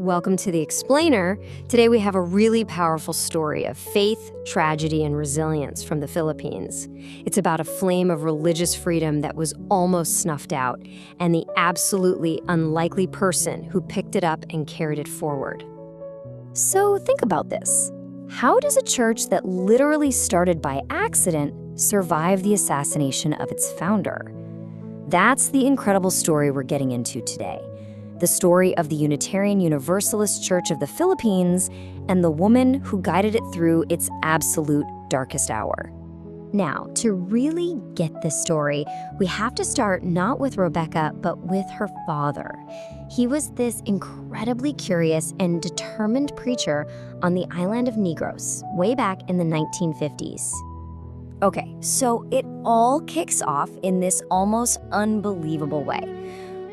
Welcome to The Explainer. Today we have a really powerful story of faith, tragedy, and resilience from the Philippines. It's about a flame of religious freedom that was almost snuffed out, and the absolutely unlikely person who picked it up and carried it forward. So think about this. How does a church that literally started by accident survive the assassination of its founder? That's the incredible story we're getting into today. The story of the Unitarian Universalist Church of the Philippines and the woman who guided it through its absolute darkest hour. Now, to really get this story, we have to start not with Rebecca, but with her father. He was this incredibly curious and determined preacher on the island of Negros, way back in the 1950s. Okay, so it all kicks off in this almost unbelievable way.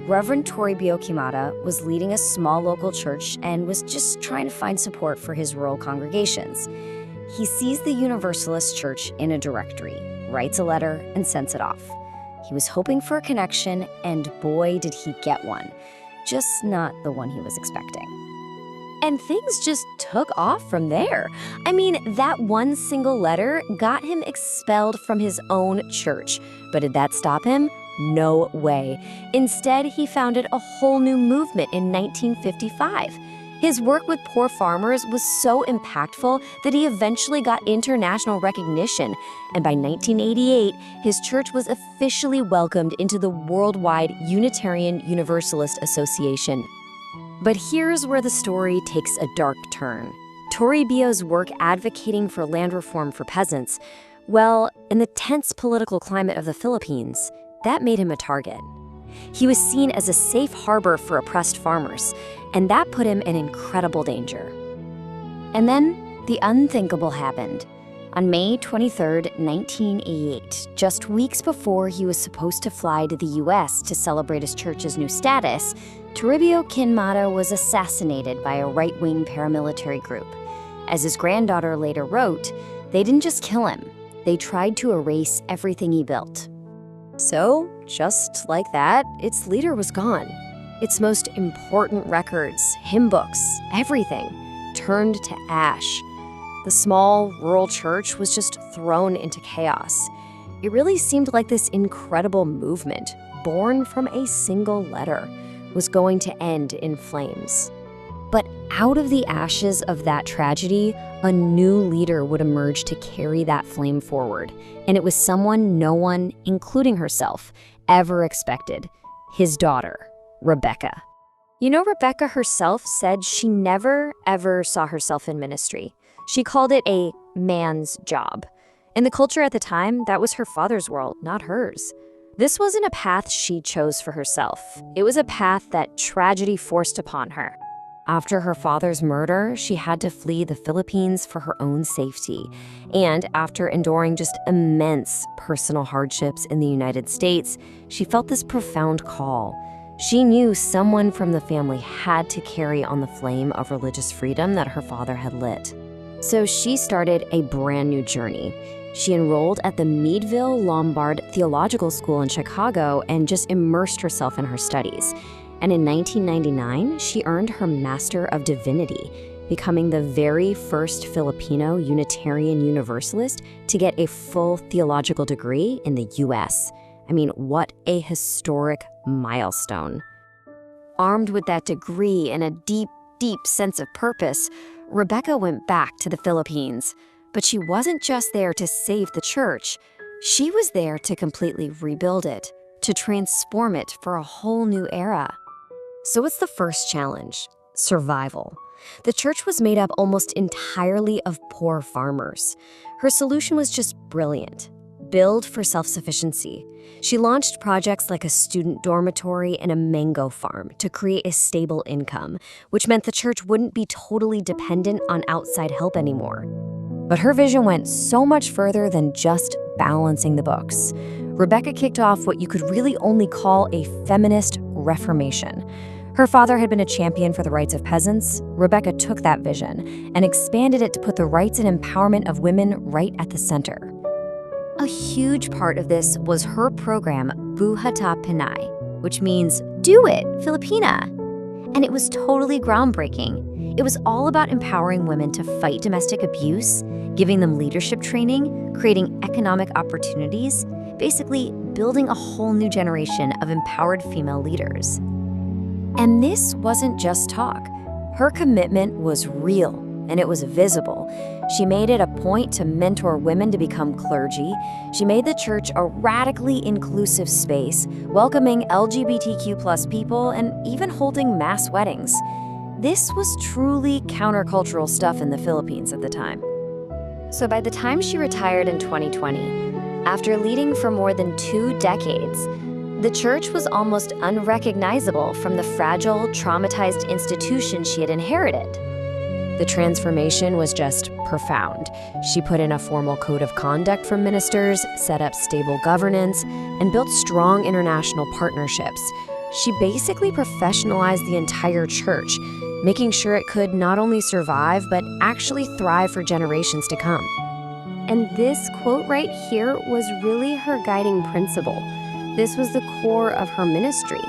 Reverend Toribio Quimada was leading a small local church and was just trying to find support for his rural congregations. He sees the Universalist Church in a directory, writes a letter, and sends it off. He was hoping for a connection, and boy, did he get one. Just not the one he was expecting. And things just took off from there. I mean, that one single letter got him expelled from his own church. But did that stop him? No way. Instead, he founded a whole new movement in 1955. His work with poor farmers was so impactful that he eventually got international recognition. And by 1988, his church was officially welcomed into the worldwide Unitarian Universalist Association. But here's where the story takes a dark turn. Toribio's work advocating for land reform for peasants, well, in the tense political climate of the Philippines, that made him a target. He was seen as a safe harbor for oppressed farmers, and that put him in incredible danger. And then the unthinkable happened. On May 23, 1988, just weeks before he was supposed to fly to the U.S. to celebrate his church's new status, Toribio Quimada was assassinated by a right-wing paramilitary group. As his granddaughter later wrote, they didn't just kill him, they tried to erase everything he built. So, just like that, its leader was gone. Its most important records, hymn books, everything turned to ash. The small, rural church was just thrown into chaos. It really seemed like this incredible movement, born from a single letter, was going to end in flames. But out of the ashes of that tragedy, a new leader would emerge to carry that flame forward. And it was someone no one, including herself, ever expected. His daughter, Rebecca. You know, Rebecca herself said she never, ever saw herself in ministry. She called it a man's job. In the culture at the time, that was her father's world, not hers. This wasn't a path she chose for herself. It was a path that tragedy forced upon her. After her father's murder, she had to flee the Philippines for her own safety. And after enduring just immense personal hardships in the United States, she felt this profound call. She knew someone from the family had to carry on the flame of religious freedom that her father had lit. So she started a brand new journey. She enrolled at the Meadville Lombard Theological School in Chicago and just immersed herself in her studies. And in 1999, she earned her Master of Divinity, becoming the very first Filipino Unitarian Universalist to get a full theological degree in the U.S. I mean, what a historic milestone. Armed with that degree and a deep, deep sense of purpose, Rebecca went back to the Philippines. But she wasn't just there to save the church. She was there to completely rebuild it, to transform it for a whole new era. So what's the first challenge? Survival. The church was made up almost entirely of poor farmers. Her solution was just brilliant. Build for self-sufficiency. She launched projects like a student dormitory and a mango farm to create a stable income, which meant the church wouldn't be totally dependent on outside help anymore. But her vision went so much further than just balancing the books. Rebecca kicked off what you could really only call a feminist reformation. Her father had been a champion for the rights of peasants. Rebecca took that vision and expanded it to put the rights and empowerment of women right at the center. A huge part of this was her program, Buhata Pinay, which means do it, Filipina. And it was totally groundbreaking. It was all about empowering women to fight domestic abuse, giving them leadership training, creating economic opportunities, basically building a whole new generation of empowered female leaders. And this wasn't just talk. Her commitment was real, and it was visible. She made it a point to mentor women to become clergy. She made the church a radically inclusive space, welcoming LGBTQ+ people and even holding mass weddings. This was truly countercultural stuff in the Philippines at the time. So by the time she retired in 2020, after leading for more than 2 decades, the church was almost unrecognizable from the fragile, traumatized institution she had inherited. The transformation was just profound. She put in a formal code of conduct for ministers, set up stable governance, and built strong international partnerships. She basically professionalized the entire church, making sure it could not only survive, but actually thrive for generations to come. And this quote right here was really her guiding principle. This was the core of her ministry.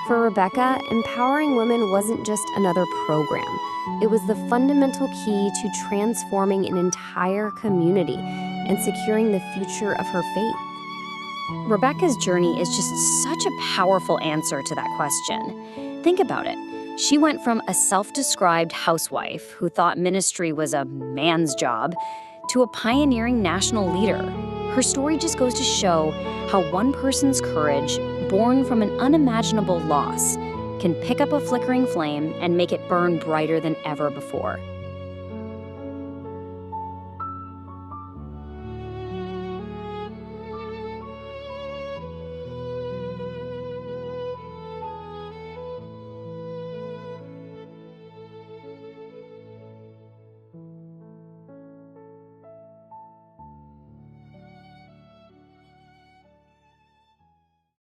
For Rebecca, empowering women wasn't just another program. It was the fundamental key to transforming an entire community and securing the future of her faith. Rebecca's journey is just such a powerful answer to that question. Think about it. She went from a self-described housewife who thought ministry was a man's job to a pioneering national leader. Her story just goes to show how one person's courage, born from an unimaginable loss, can pick up a flickering flame and make it burn brighter than ever before.